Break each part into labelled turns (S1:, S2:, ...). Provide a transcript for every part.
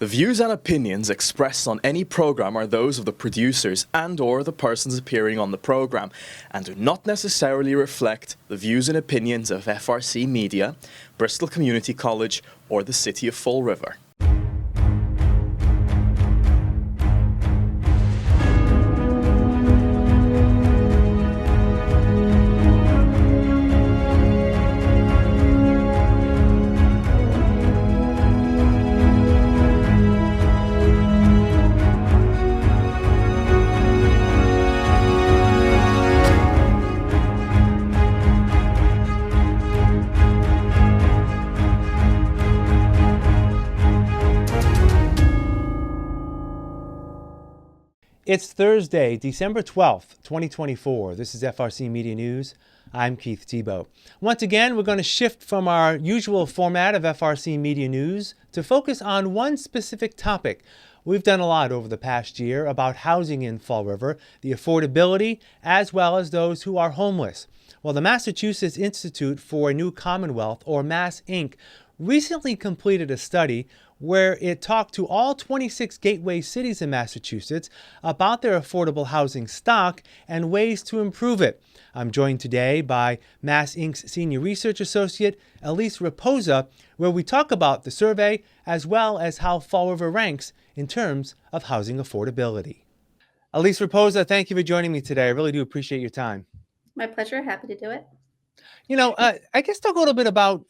S1: The views and opinions expressed on any program are those of the producers and/or the persons appearing on the program and do not necessarily reflect the views and opinions of FRCMedia, Bristol Community College, or the City of Fall River.
S2: It's Thursday, December 12th, 2024. This is FRC Media News. I'm Keith Tebow. Once again, we're going to shift from our usual format of FRC Media News to focus on one specific topic. We've done a lot over the past year about housing in Fall River, the affordability, as well as those who are homeless. Well, the Massachusetts Institute for a New Commonwealth, or MassINC, recently completed a study where it talked to all 26 gateway cities in Massachusetts about their affordable housing stock and ways to improve it. I'm joined today by MassINC's Senior Research Associate, Elise Rapoza, where we talk about the survey as well as how Fall River ranks in terms of housing affordability. Elise Rapoza, thank you for joining me today. I really do appreciate your time.
S3: My pleasure. Happy to do it.
S2: I guess talk a little bit about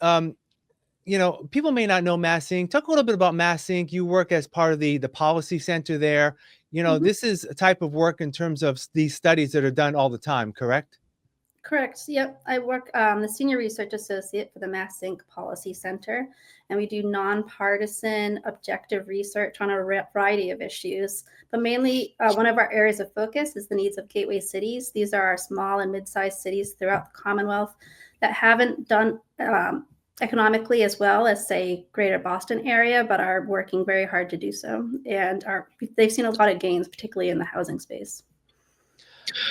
S2: people may not know MassINC. Talk a little bit about MassINC. You work as part of the policy center there. This is a type of work in terms of these studies that are done all the time, correct?
S3: Correct. Yep. I work the Senior Research Associate for the MassINC Policy Center, and we do nonpartisan, objective research on a variety of issues. But mainly, one of our areas of focus is the needs of gateway cities. These are our small and mid-sized cities throughout the Commonwealth that haven't done economically as well as, say, greater Boston area, but are working very hard to do so. And they've seen a lot of gains, particularly in the housing space.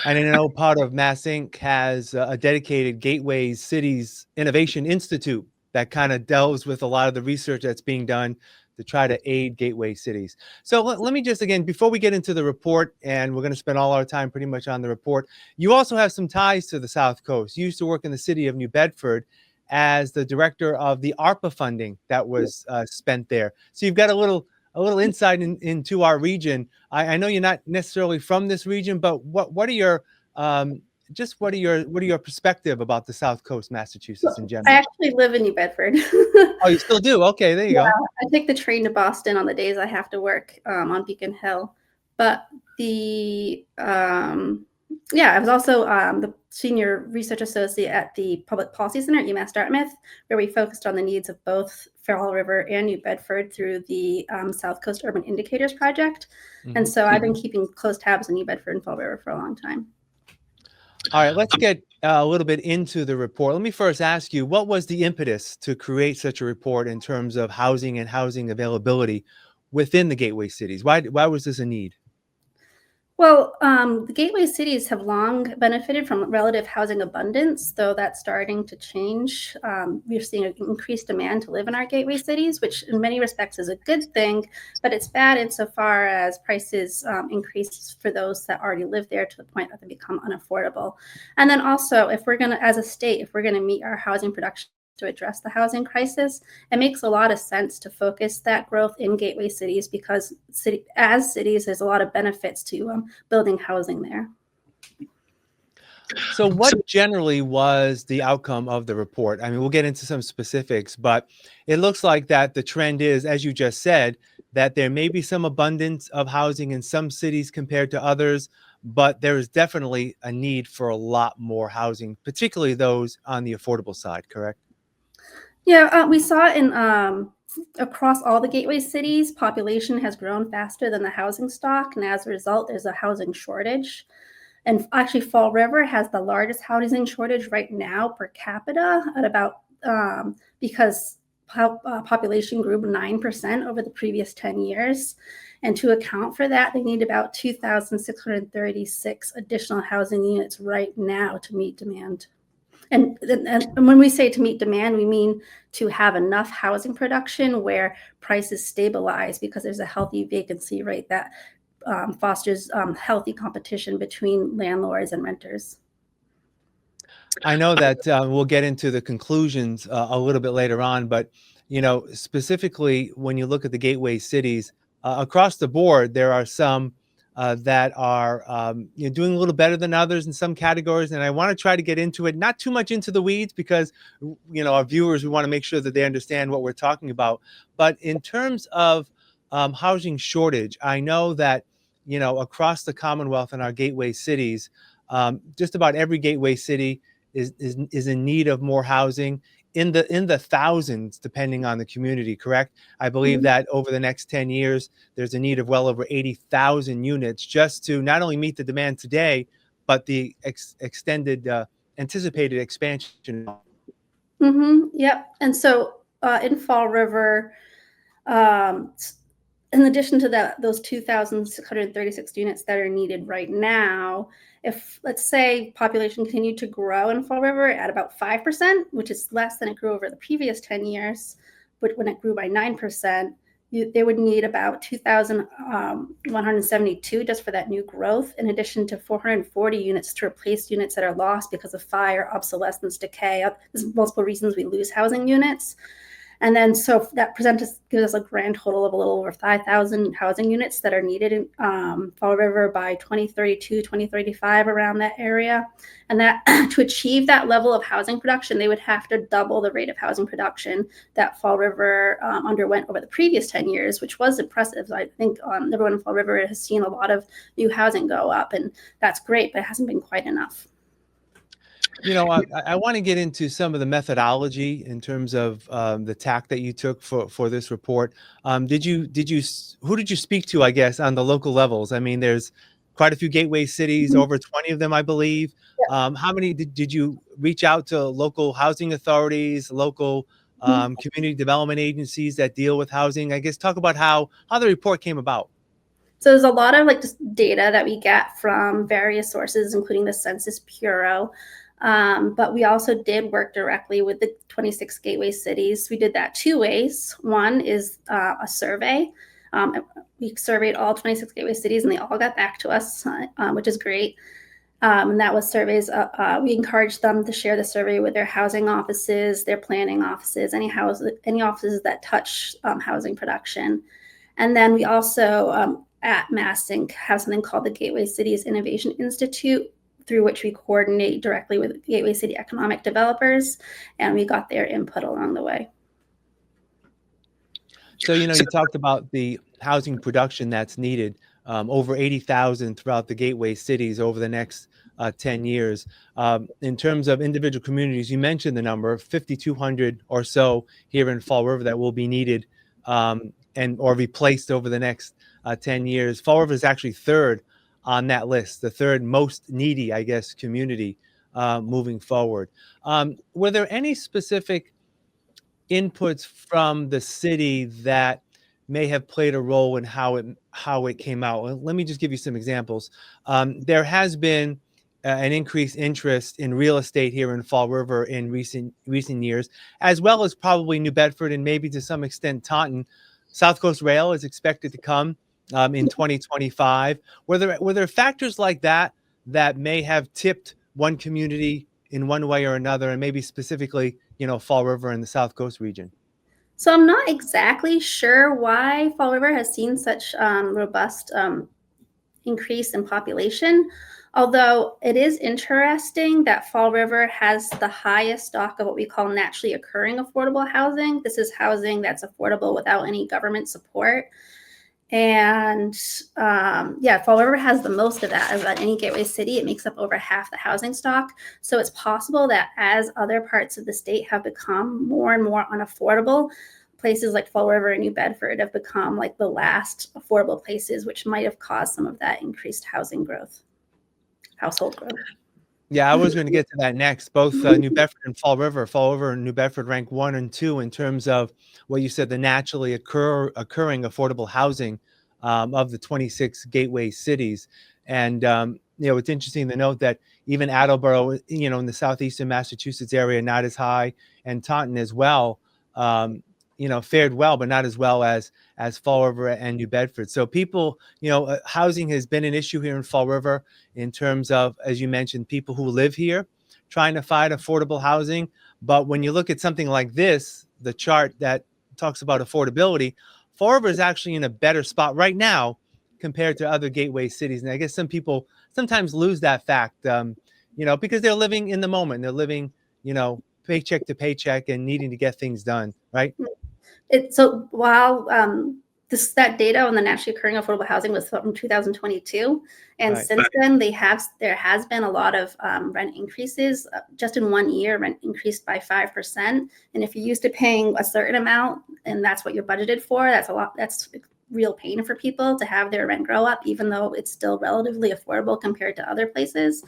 S2: And I know part of MassINC has a dedicated Gateway Cities Innovation Institute that kind of delves with a lot of the research that's being done to try to aid gateway cities. So let me just, again, before we get into the report, and we're going to spend all our time pretty much on the report, you also have some ties to the South Coast. You used to work in the city of New Bedford as the director of the ARPA funding that was spent there. So you've got a little insight into our region. I know you're not necessarily from this region, but what are your perspective about the South Coast, Massachusetts in general?
S3: I actually live in New Bedford.
S2: Oh, you still do? Okay, there you go.
S3: I take the train to Boston on the days I have to work on Beacon Hill. But I was also the Senior Research Associate at the Public Policy Center at UMass Dartmouth, where we focused on the needs of both Fall River and New Bedford through the South Coast Urban Indicators Project. Mm-hmm. And so I've been keeping close tabs on New Bedford and Fall River for a long time.
S2: All right, let's get a little bit into the report. Let me first ask you, what was the impetus to create such a report in terms of housing and housing availability within the gateway cities? Why was this a need?
S3: Well, the gateway cities have long benefited from relative housing abundance, though that's starting to change. We're seeing an increased demand to live in our gateway cities, which in many respects is a good thing, but it's bad insofar as prices increase for those that already live there to the point that they become unaffordable. And then also, if we're going to, as a state, if we're going to meet our housing production to address the housing crisis, it makes a lot of sense to focus that growth in gateway cities because as cities, there's a lot of benefits to building housing there.
S2: So what generally was the outcome of the report? I mean, we'll get into some specifics, but it looks like that the trend is, as you just said, that there may be some abundance of housing in some cities compared to others, but there is definitely a need for a lot more housing, particularly those on the affordable side, correct?
S3: Yeah, we saw in across all the gateway cities, population has grown faster than the housing stock, and as a result, there's a housing shortage. And actually, Fall River has the largest housing shortage right now per capita at about because population grew 9% over the previous 10 years. And to account for that, they need about 2,636 additional housing units right now to meet demand. And when we say to meet demand, we mean to have enough housing production where prices stabilize because there's a healthy vacancy rate that fosters healthy competition between landlords and renters.
S2: I know that we'll get into the conclusions a little bit later on, but specifically when you look at the gateway cities across the board, there are some that are doing a little better than others in some categories, and I want to try to get into it, not too much into the weeds, because our viewers, we want to make sure that they understand what we're talking about. But in terms of housing shortage, I know that across the Commonwealth and our gateway cities, just about every gateway city is in need of more housing in the thousands, depending on the community, correct? I believe
S3: Mhm.
S2: that over the next 10 years, there's a need of well over 80,000 units just to not only meet the demand today, but the extended anticipated expansion.
S3: Yep. And so in Fall River, um, in addition to those 2,636 units that are needed right now, if let's say population continued to grow in Fall River at about 5%, which is less than it grew over the previous 10 years, but when it grew by 9%, they would need about 2,172 just for that new growth, in addition to 440 units to replace units that are lost because of fire, obsolescence, decay. There's multiple reasons we lose housing units. And then so that gives us a grand total of a little over 5,000 housing units that are needed in Fall River by 2032, 2035, around that area. And that to achieve that level of housing production, they would have to double the rate of housing production that Fall River underwent over the previous 10 years, which was impressive. I think everyone in Fall River has seen a lot of new housing go up, and that's great, but it hasn't been quite enough.
S2: I want to get into some of the methodology in terms of the tack that you took for this report. Who did you speak to, I guess, on the local levels? I mean, there's quite a few gateway cities,
S3: Mhm.
S2: over 20 of them, I believe. How many did you reach out to? Local housing authorities, local
S3: Mhm.
S2: community development agencies that deal with housing? I guess talk about how the report came about.
S3: So there's a lot of just data that we get from various sources, including the Census Bureau. But we also did work directly with the 26 gateway cities. We did that two ways. One is a survey. We surveyed all 26 gateway cities, and they all got back to us, which is great. And that was surveys. We encouraged them to share the survey with their housing offices, their planning offices, any offices that touch housing production. And then we also, at MassINC, have something called the Gateway Cities Innovation Institute, through which we coordinate directly with Gateway City economic developers, and we got their input along the way.
S2: So, you talked about the housing production that's needed, over 80,000 throughout the gateway cities over the next 10 years. In terms of individual communities, you mentioned the number, 5,200 or so here in Fall River that will be needed or replaced over the next 10 years. Fall River is actually third on that list, the third most needy, I guess, community moving forward. Were there any specific inputs from the city that may have played a role in how it came out? Well, let me just give you some examples. There has been an increased interest in real estate here in Fall River in recent years, as well as probably New Bedford and maybe to some extent Taunton. South Coast Rail is expected to come in 2025. Were there factors like that that may have tipped one community in one way or another, and maybe specifically, Fall River and the South Coast region?
S3: So I'm not exactly sure why Fall River has seen such robust increase in population. Although it is interesting that Fall River has the highest stock of what we call naturally occurring affordable housing. This is housing that's affordable without any government support. And yeah, Fall River has the most of that of any gateway city. It makes up over half the housing stock. So it's possible that as other parts of the state have become more and more unaffordable, places like Fall River and New Bedford have become like the last affordable places, which might have caused some of that increased household growth.
S2: Yeah, I was going to get to that next. Both New Bedford and Fall River. Fall River and New Bedford rank 1 and 2 in terms of what you said, the naturally occurring affordable housing of the 26 gateway cities. And it's interesting to note that even Attleboro, in the southeastern Massachusetts area, not as high, and Taunton as well, fared well, but not as well as Fall River and New Bedford. So people, housing has been an issue here in Fall River in terms of, as you mentioned, people who live here trying to find affordable housing. But when you look at something like this, the chart that talks about affordability, Fall River is actually in a better spot right now compared to other gateway cities. And I guess some people sometimes lose that fact, because they're living in the moment. They're living, paycheck to paycheck and needing to get things done, right?
S3: So while that data on the naturally occurring affordable housing was from 2022, and
S2: Right.
S3: since then there has been a lot of rent increases. Just in 1 year, rent increased by 5%. And if you're used to paying a certain amount and that's what you're budgeted for, that's a lot. That's real pain for people to have their rent grow up, even though it's still relatively affordable compared to other places.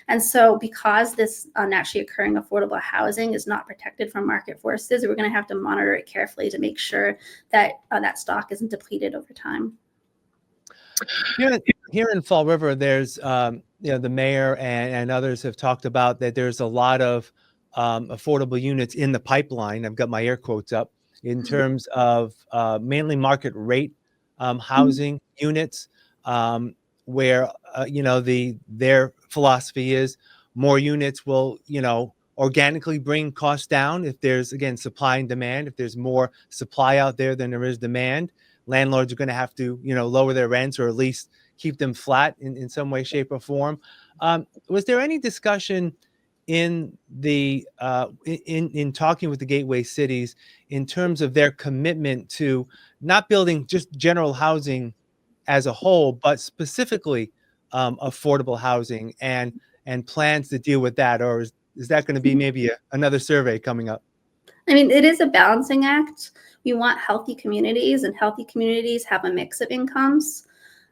S3: And so because this naturally occurring affordable housing is not protected from market forces, we're going to have to monitor it carefully to make sure that that stock isn't depleted over time.
S2: Here in Fall River, there's, the mayor and others have talked about that there's a lot of affordable units in the pipeline. I've got my air quotes up in terms of mainly market rate housing units, where their philosophy is more units will organically bring costs down. If there's, again, supply and demand, if there's more supply out there than there is demand, landlords are going to have to lower their rents or at least keep them flat in some way, shape, or form. Was there any discussion in the in talking with the gateway cities in terms of their commitment to not building just general housing as a whole, but specifically affordable housing and plans to deal with that? Or is that going to be maybe another survey coming up?
S3: I mean, it is a balancing act. We want healthy communities, and healthy communities have a mix of incomes.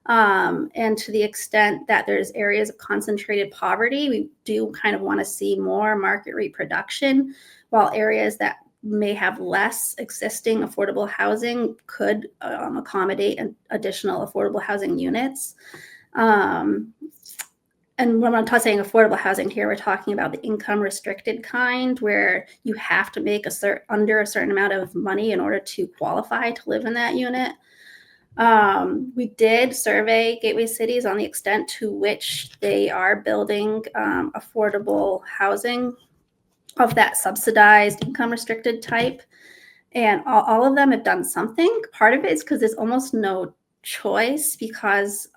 S3: And to the extent that there's areas of concentrated poverty, we do kind of want to see more market rate production, while areas that may have less existing affordable housing could accommodate additional affordable housing units. And when I'm saying affordable housing here, we're talking about the income restricted kind, where you have to make under a certain amount of money in order to qualify to live in that unit. We did survey gateway cities on the extent to which they are building affordable housing of that subsidized income restricted type. And all of them have done something. Part of it is because there's almost no choice, because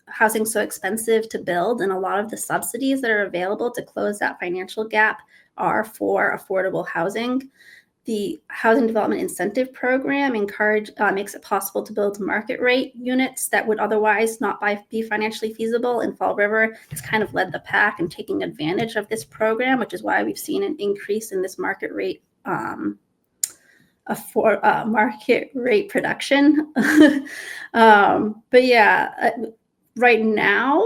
S3: housing's so expensive to build, and a lot of the subsidies that are available to close that financial gap are for affordable housing. The Housing Development Incentive Program makes it possible to build market rate units that would otherwise not be financially feasible. And Fall River has kind of led the pack in taking advantage of this program, which is why we've seen an increase in this market rate market rate production. But yeah, right now,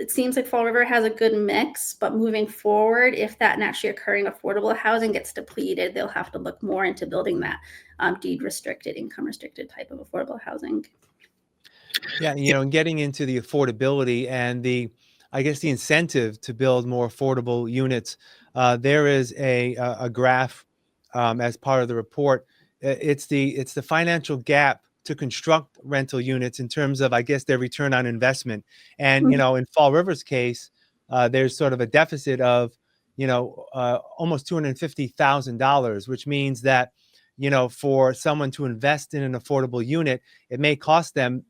S3: it seems like Fall River has a good mix, but moving forward, if that naturally occurring affordable housing gets depleted, they'll have to look more into building that deed restricted, income restricted type of affordable housing.
S2: Yeah, and getting into the affordability and I guess the incentive to build more affordable units. There is a graph as part of the report. It's the financial gap to construct rental units in terms of, I guess, their return on investment. And in Fall River's case, there's sort of a deficit of almost $250,000, which means that for someone to invest in an affordable unit, it may cost them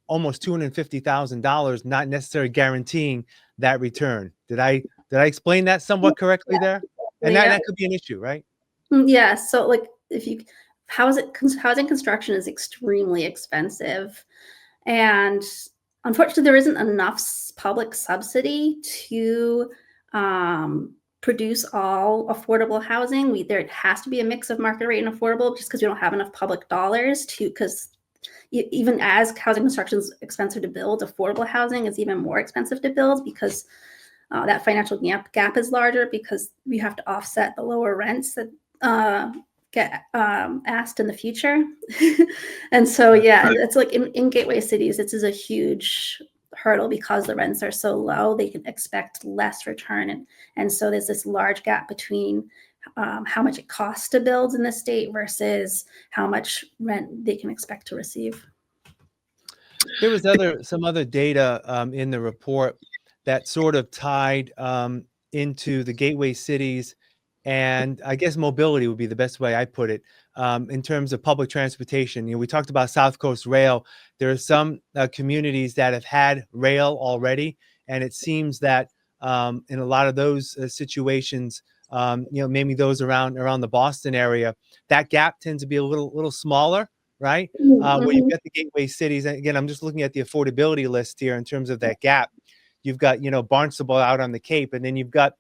S2: almost $250,000, not necessarily guaranteeing that return. Did I explain that somewhat correctly there? And that could be an issue, right?
S3: Yeah. So housing construction is extremely expensive, and unfortunately there isn't enough public subsidy to produce all affordable housing. There has to be a mix of market rate and affordable, just because we don't have enough public dollars because even as housing construction is expensive to build, affordable housing is even more expensive to build, because that financial gap is larger, because we have to offset the lower rents that get asked in the future. And so, yeah, it's like in gateway cities, this is a huge hurdle because the rents are so low. They can expect less return, and so there's this large gap between how much it costs to build in the state versus how much rent they can expect to receive.
S2: There was some other data in the report that sort of tied into the gateway cities, and I guess mobility would be the best way I put it, in terms of public transportation. We talked about South Coast Rail. There are some communities that have had rail already, and it seems that in a lot of those situations, maybe those around the Boston area, that gap tends to be a little smaller, right? Where you've
S3: Mm-hmm.
S2: got the gateway cities. And again, I'm just looking at the affordability list here in terms of that gap. You've got, Barnstable out on the Cape, and then you've got,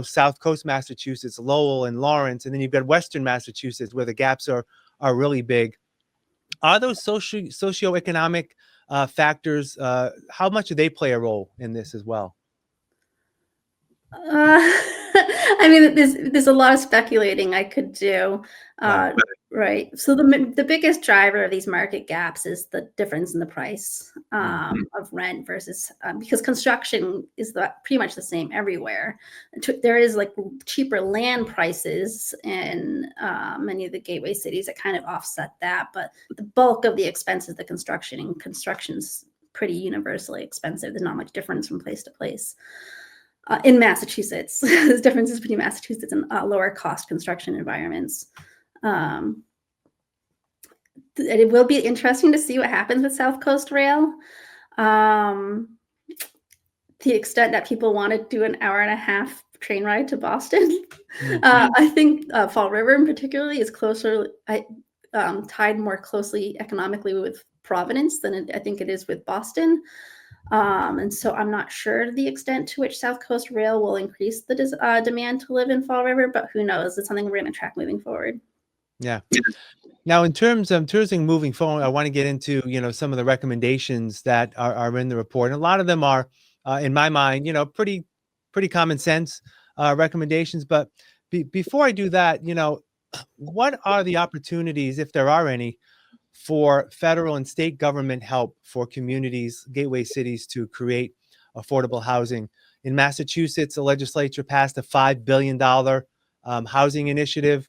S2: South Coast Massachusetts, Lowell and Lawrence, and then you've got Western Massachusetts where the gaps are really big. Are those socioeconomic factors? How much do they play a role in this as well?
S3: I mean, there's a lot of speculating I could do.
S2: Right.
S3: Right. So the biggest driver of these market gaps is the difference in the price of rent versus because construction is pretty much the same everywhere. There is like cheaper land prices in many of the gateway cities that kind of offset that, but the bulk of the expenses, the construction's pretty universally expensive. There's not much difference from place to place. In Massachusetts, there's differences between Massachusetts and lower cost construction environments. It will be interesting to see what happens with South Coast Rail. To the extent that people want to do an hour and a half train ride to Boston. I think Fall River in particularly is closer, tied more closely economically with Providence than I think it is with Boston. And so I'm not sure the extent to which South Coast Rail will increase the demand to live in Fall River, but who knows? It's something we're going to track moving forward.
S2: Yeah. Now, in terms of tourism moving forward, I want to get into, some of the recommendations that are in the report. And a lot of them are, in my mind, pretty common sense recommendations. But before I do that, what are the opportunities, if there are any, for federal and state government help for communities, gateway cities, to create affordable housing? In Massachusetts, the legislature passed a $5 billion housing initiative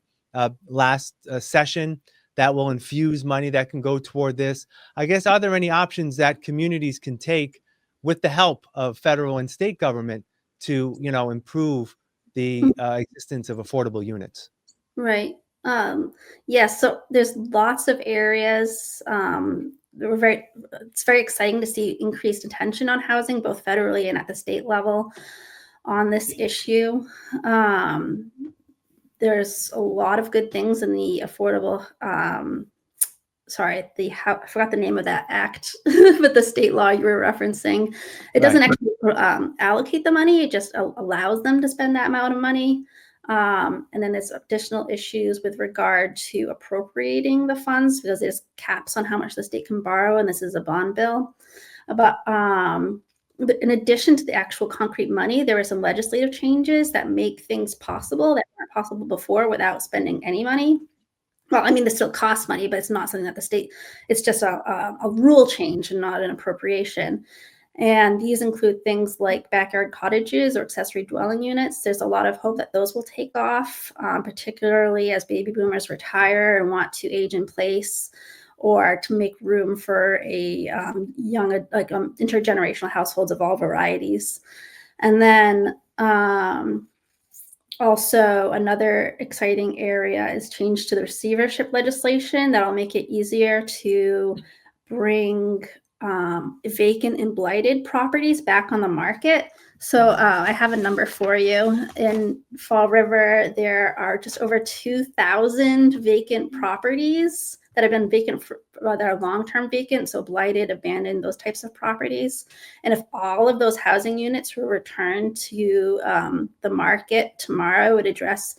S2: last session that will infuse money that can go toward this. I guess, are there any options that communities can take with the help of federal and state government to, improve the existence of affordable units?
S3: Right. Yes. So there's lots of areas. It's very exciting to see increased attention on housing, both federally and at the state level on this issue. There's a lot of good things in the affordable, I forgot the name of that act, but the state law you were referencing. It doesn't actually allocate the money, it just allows them to spend that amount of money. And then there's additional issues with regard to appropriating the funds because there's caps on how much the state can borrow, and this is a bond bill. But in addition to the actual concrete money, there are some legislative changes that make things possible that weren't possible before without spending any money. Well, I mean, this still costs money, but it's not something that the state, it's just a rule change and not an appropriation. And these include things like backyard cottages or accessory dwelling units. There's a lot of hope that those will take off, particularly as baby boomers retire and want to age in place, or to make room for a intergenerational households of all varieties. And then also another exciting area is change to the receivership legislation that'll make it easier to bring vacant and blighted properties back on the market. So I have a number for you. In Fall River, there are just over 2,000 vacant properties that have been vacant that are long-term vacant, so blighted, abandoned, those types of properties. And if all of those housing units were returned to the market tomorrow, it would address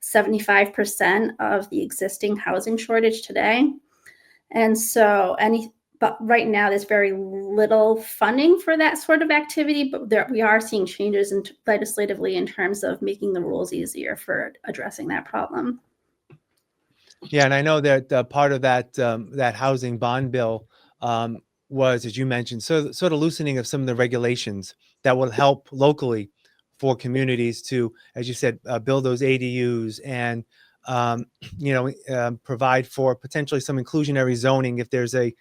S3: 75% of the existing housing shortage today. And so but right now there's very little funding for that sort of activity, but we are seeing changes legislatively in terms of making the rules easier for addressing that problem.
S2: Yeah, and I know that part of that housing bond bill was, as you mentioned, sort of loosening of some of the regulations that will help locally for communities to, as you said, build those ADUs and um, provide for potentially some inclusionary zoning if there's a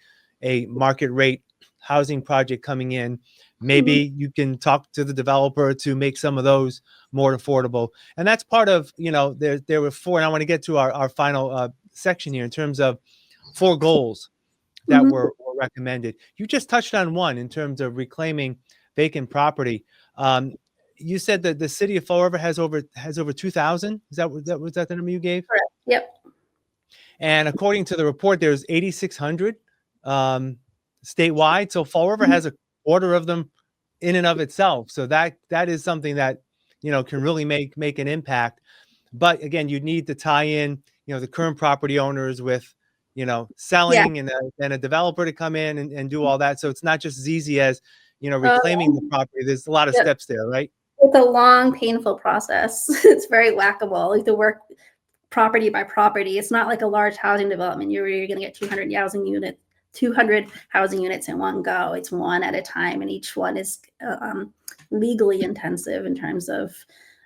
S2: market rate housing project coming in.
S3: Mhm.
S2: Maybe you can talk to the developer to make some of those more affordable. And that's part of, there were four, and I want to get to our final section here in terms of four goals that
S3: Mhm.
S2: were recommended. You just touched on one in terms of reclaiming vacant property. Um, you said that the city of Fall River has over 2,000. Was that the number you gave?
S3: Correct. Yep.
S2: And according to the report, there's 8,600 um, statewide. So Fall River
S3: Mhm.
S2: has a quarter of them in and of itself. So that is something that can really make an impact. But again, you need to tie in the current property owners with
S3: Yeah.
S2: selling and then a developer to come in and do all that. So it's not just as easy as
S3: Uh,
S2: reclaiming the property. There's a lot of
S3: yep.
S2: steps there, right?
S3: It's a long, painful process. It's very whack-a-mole. Like to work property by property. It's not like a large housing development. You're going to get 200 housing units in one go. It's one at a time, and each one is legally intensive in terms of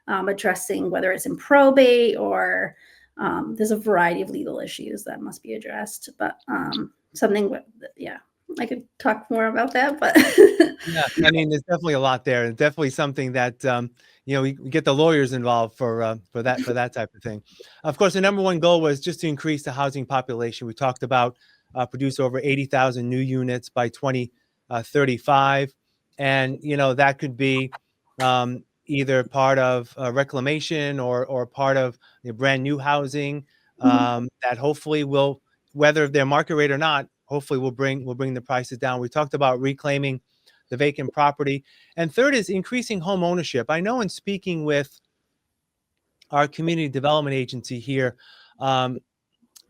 S3: addressing whether it's in probate or there's a variety of legal issues that must be addressed. But yeah, I could talk more about that, but
S2: Yeah, I mean, there's definitely a lot there, and definitely something that we get the lawyers involved for that type of thing. Of course, the number one goal was just to increase the housing population. We talked about produce over 80,000 new units by 2035, and that could be either part of reclamation or part of brand new housing that hopefully will, whether they're market rate or not, hopefully will bring the prices down. We talked about reclaiming the vacant property. And third is increasing home ownership. I know in speaking with our community development agency here,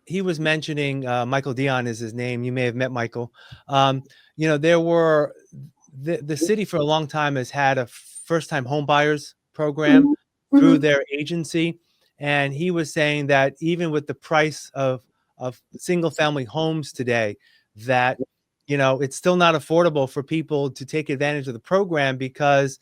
S2: he was mentioning Michael Dion is his name. You may have met Michael. There were the city for a long time has had a first-time home buyers program
S3: Mhm.
S2: through
S3: Mhm.
S2: their agency, and he was saying that even with the price of single-family homes today, that it's still not affordable for people to take advantage of the program because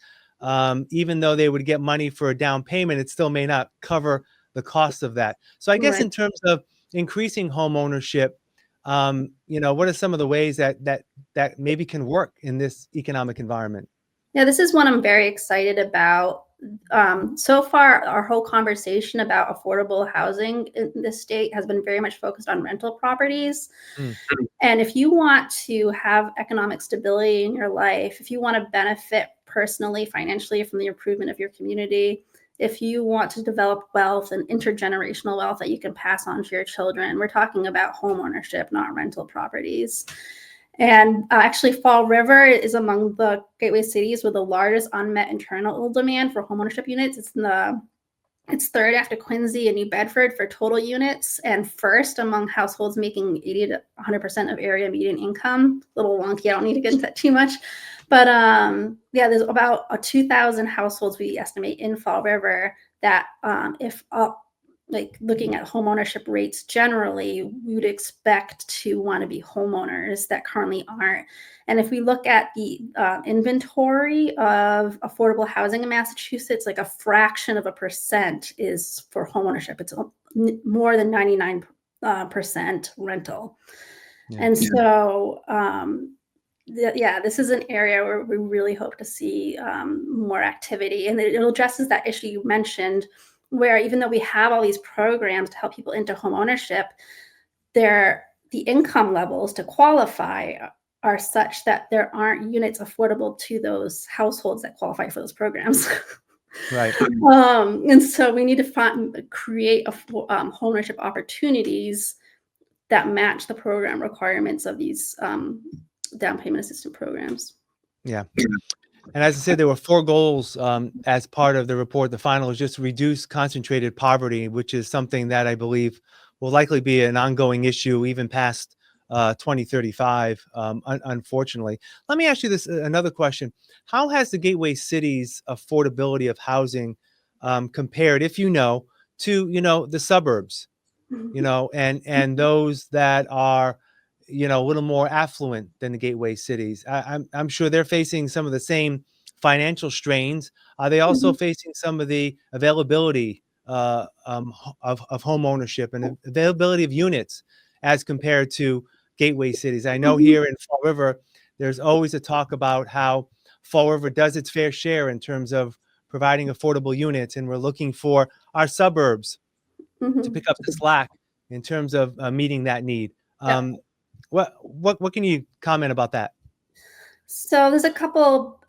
S2: even though they would get money for a down payment, it still may not cover the cost of that. So I guess
S3: Right.
S2: in terms of increasing home ownership, what are some of the ways that maybe can work in this economic environment?
S3: Yeah, this is one I'm very excited about. So far, our whole conversation about affordable housing in this state has been very much focused on rental properties.
S2: Mm,
S3: And if you want to have economic stability in your life, if you want to benefit personally, financially from the improvement of your community, if you want to develop wealth and intergenerational wealth that you can pass on to your children, we're talking about home ownership, not rental properties. And actually, Fall River is among the gateway cities with the largest unmet internal demand for homeownership units. It's third after Quincy and New Bedford for total units, and first among households making 80 to 100% of area median income. A little wonky. I don't need to get into that too much, but yeah, there's about 2,000 households we estimate in Fall River that, if like looking at home ownership rates generally, we would expect to want to be homeowners that currently aren't. And if we look at the inventory of affordable housing in Massachusetts, like a fraction of a percent is for homeownership. It's more than 99% rental.
S2: yeah.
S3: And so, yeah, this is an area where we really hope to see more activity. And it addresses that issue you mentioned, where even though we have all these programs to help people into home ownership, the income levels to qualify are such that there aren't units affordable to those households that qualify for those programs.
S2: Right.
S3: And so we need to create home ownership opportunities that match the program requirements of these down payment assistance programs.
S2: Yeah. And as I said, there were four goals as part of the report. The final is just reduce concentrated poverty, which is something that I believe will likely be an ongoing issue even past 2035, unfortunately. Let me ask you this another question. How has the gateway city's affordability of housing compared, if to, the suburbs, and those that are, a little more affluent than the gateway cities. I'm sure they're facing some of the same financial strains. Are they also
S3: Mhm.
S2: facing some of the availability of home ownership and availability of units as compared to gateway cities? I know
S3: Mhm.
S2: here in Fall River, there's always a talk about how Fall River does its fair share in terms of providing affordable units, and we're looking for our suburbs to
S3: Mhm.
S2: pick up the slack in terms of meeting that need.
S3: Yeah.
S2: Um, what can you comment about that?
S3: So there's a couple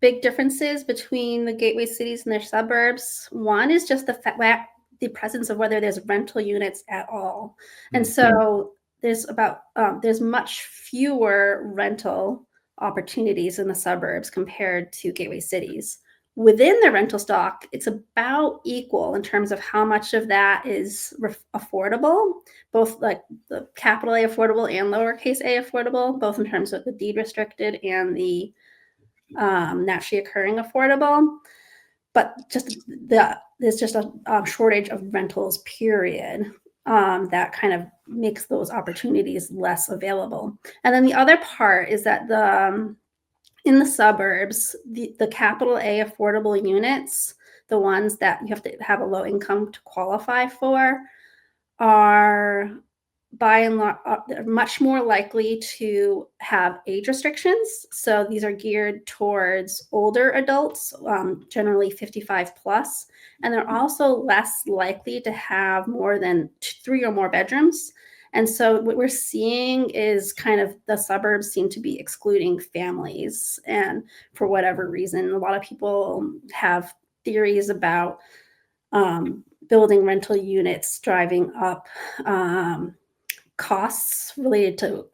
S3: big differences between the gateway cities and their suburbs. One is just the presence of whether there's rental units at all, and
S2: Hmm.
S3: so there's much fewer rental opportunities in the suburbs compared to gateway cities. Within the rental stock, it's about equal in terms of how much of that is affordable, both like the capital A affordable and lowercase a affordable, both in terms of the deed restricted and the naturally occurring affordable. But there's just a shortage of rentals, period. That kind of makes those opportunities less available. And then the other part is that in the suburbs, the capital A affordable units, the ones that you have to have a low income to qualify for, are by and large they're much more likely to have age restrictions. So these are geared towards older adults, generally 55 plus, and they're also less likely to have more than 3 or more bedrooms. And so what we're seeing is kind of the suburbs seem to be excluding families. And for whatever reason, a lot of people have theories about building rental units driving up costs related to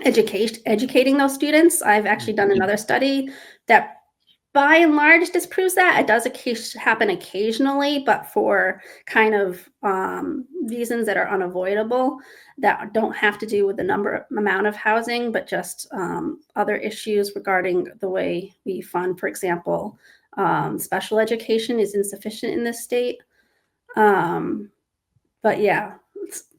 S3: educating those students. I've actually done another study that by and large disproves that. It does happen occasionally, but for kind of reasons that are unavoidable, that don't have to do with the amount of housing, but just other issues regarding the way we fund, for example, special education is insufficient in this state. But yeah,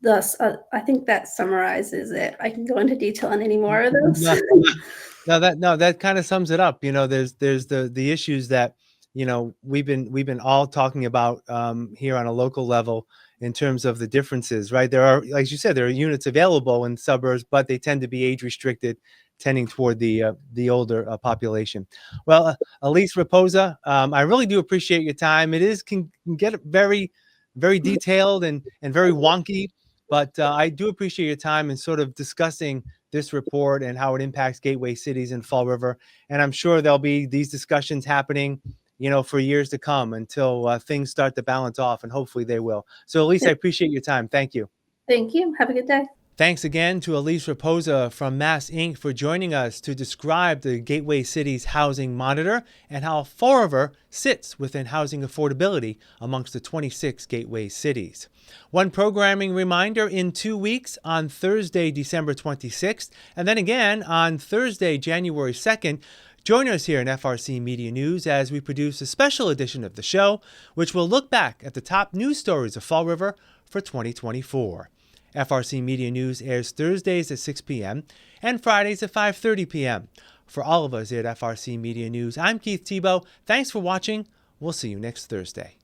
S3: I think that summarizes it. I can go into detail on any more of those.
S2: No, no, that kind of sums it up. There's the issues that we've been all talking about here on a local level in terms of the differences, right? There are, like you said, there are units available in suburbs, but they tend to be age restricted, tending toward the older population. Well, Elise Rapoza, I really do appreciate your time. It is can get very, very detailed and very wonky, but I do appreciate your time and sort of discussing this report and how it impacts gateway cities in Fall River. And I'm sure there'll be these discussions happening, for years to come until things start to balance off, and hopefully they will. So, Elise, I appreciate your time. Thank you.
S3: Thank you. Have a good day.
S2: Thanks again to Elise Rapoza from MassINC for joining us to describe the Gateway Cities Housing Monitor and how Fall River sits within housing affordability amongst the 26 gateway cities. One programming reminder: in 2 weeks, on Thursday, December 26th, and then again on Thursday, January 2nd, join us here in FRC Media News as we produce a special edition of the show, which will look back at the top news stories of Fall River for 2024. FRC Media News airs Thursdays at 6 p.m. and Fridays at 5:30 p.m. For all of us here at FRC Media News, I'm Keith Tebow. Thanks for watching. We'll see you next Thursday.